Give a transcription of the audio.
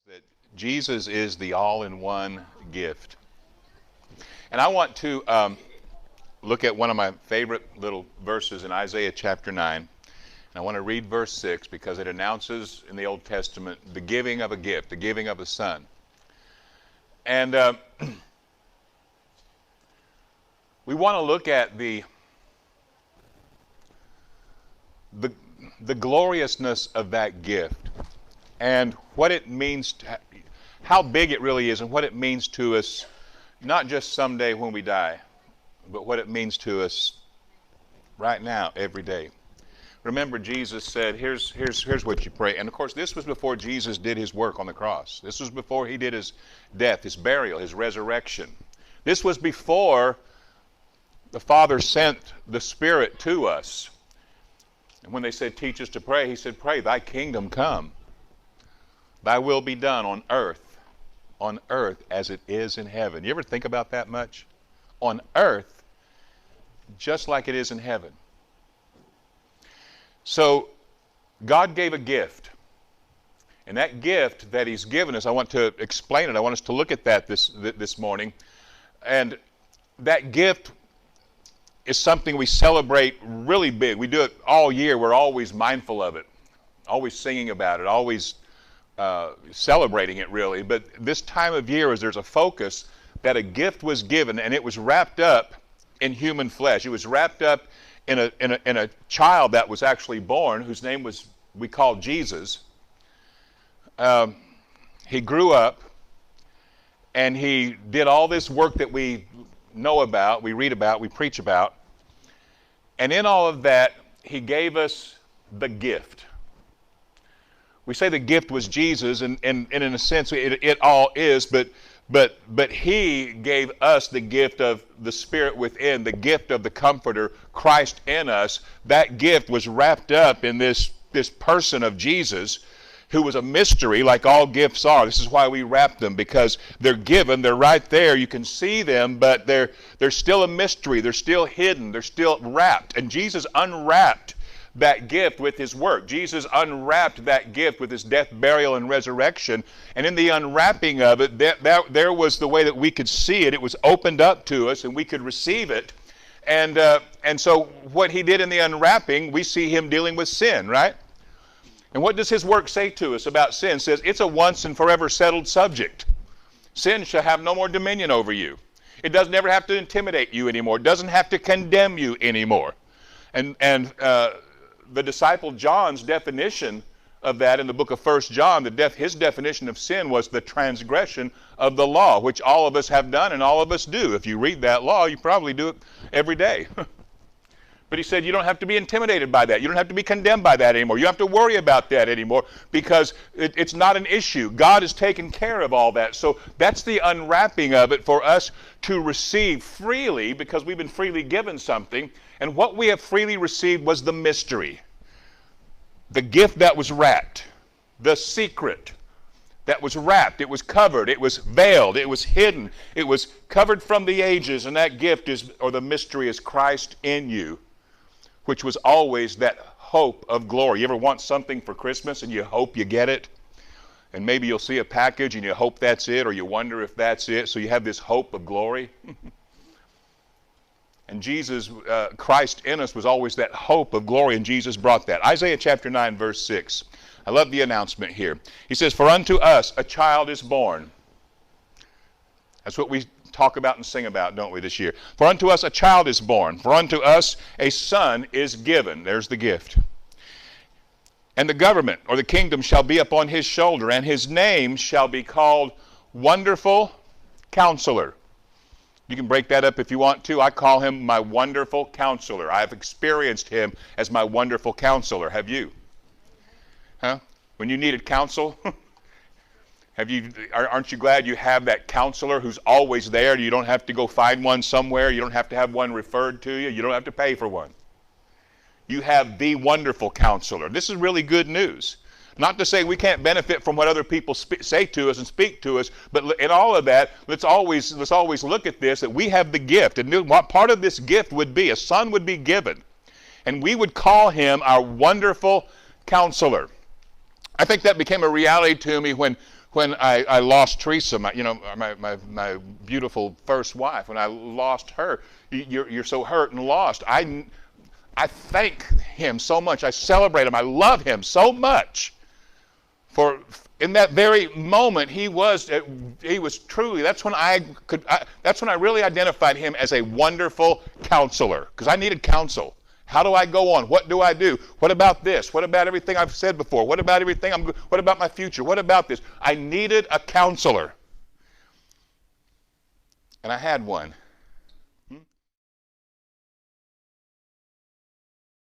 that Jesus is the all-in-one gift. And I want to look at one of my favorite little verses in Isaiah chapter 9. And I want to read verse 6 because it announces in the Old Testament the giving of a gift, the giving of a son. And we want to look at the gloriousness of that gift and what it means, how big it really is and what it means to us, not just someday when we die, but what it means to us right now, every day. Remember, Jesus said, here's what you pray. And of course, this was before Jesus did his work on the cross. This was before he did his death, his burial, his resurrection. This was before the Father sent the Spirit to us. And when they said, teach us to pray, he said, pray, thy kingdom come. Thy will be done on earth as it is in heaven. You ever think about that much? On earth, just like it is in heaven. So, God gave a gift. And that gift that he's given us, I want to explain it. I want us to look at that this morning. And that gift is something we celebrate really big. We do it all year. We're always mindful of it, always singing about it, always celebrating it, really. But this time of year, as there's a focus that a gift was given, and it was wrapped up in human flesh. It was wrapped up in a child that was actually born, whose name we called Jesus. He grew up, and he did all this work that we know about, we read about, we preach about. And in all of that, he gave us the gift. We say the gift was Jesus, and in a sense it all is, but he gave us the gift of the Spirit within, the gift of the Comforter, Christ in us. That gift was wrapped up in this person of Jesus, who was a mystery like all gifts are. This is why we wrap them, because they're given, they're right there, you can see them, but they're still a mystery, they're still hidden, they're still wrapped. And Jesus unwrapped that gift with his work. Jesus unwrapped that gift with his death, burial, and resurrection. And in the unwrapping of it, there was the way that we could see it. It was opened up to us, and we could receive it. And so what he did in the unwrapping, we see him dealing with sin, right? And what does his work say to us about sin? It says it's a once and forever settled subject. Sin shall have no more dominion over you. It doesn't ever have to intimidate you anymore. It doesn't have to condemn you anymore. And the disciple John's definition of that in the book of 1 John, his definition of sin was the transgression of the law, which all of us have done and all of us do. If you read that law, you probably do it every day. But he said you don't have to be intimidated by that. You don't have to be condemned by that anymore. You don't have to worry about that anymore because it's not an issue. God has taken care of all that. So that's the unwrapping of it for us to receive freely, because we've been freely given something. And what we have freely received was the mystery, the gift that was wrapped, the secret that was wrapped. It was covered, it was veiled, it was hidden, it was covered from the ages. And that gift the mystery is Christ in you, which was always that hope of glory. You ever want something for Christmas and you hope you get it? And maybe you'll see a package and you hope that's it, or you wonder if that's it, so you have this hope of glory. And Jesus, Christ in us, was always that hope of glory, and Jesus brought that. Isaiah chapter 9, verse 6. I love the announcement here. He says, for unto us a child is born. That's what we talk about and sing about, don't we, this year? For unto us a child is born. For unto us a son is given. There's the gift. And the government, or the kingdom, shall be upon his shoulder, and his name shall be called Wonderful Counselor. You can break that up if you want to. I call him my wonderful counselor. I've experienced him as my wonderful counselor. Have you? Huh? When you needed counsel? Aren't you glad you have that counselor who's always there? You don't have to go find one somewhere. You don't have to have one referred to you. You don't have to pay for one. You have the wonderful counselor. This is really good news. Not to say we can't benefit from what other people say to us and speak to us, but in all of that, let's always look at this, that we have the gift. And what part of this gift would be, a son would be given, and we would call him our wonderful counselor. I think that became a reality to me when When I lost Teresa, my beautiful first wife, when I lost her, you're so hurt and lost. I thank him so much. I celebrate him. I love him so much. For in that very moment, he was truly. That's when that's when I really identified him as a wonderful counselor, because I needed counsel. How do I go on? What do I do? What about this? What about everything I've said before? What about everything what about my future? What about this? I needed a counselor. And I had one.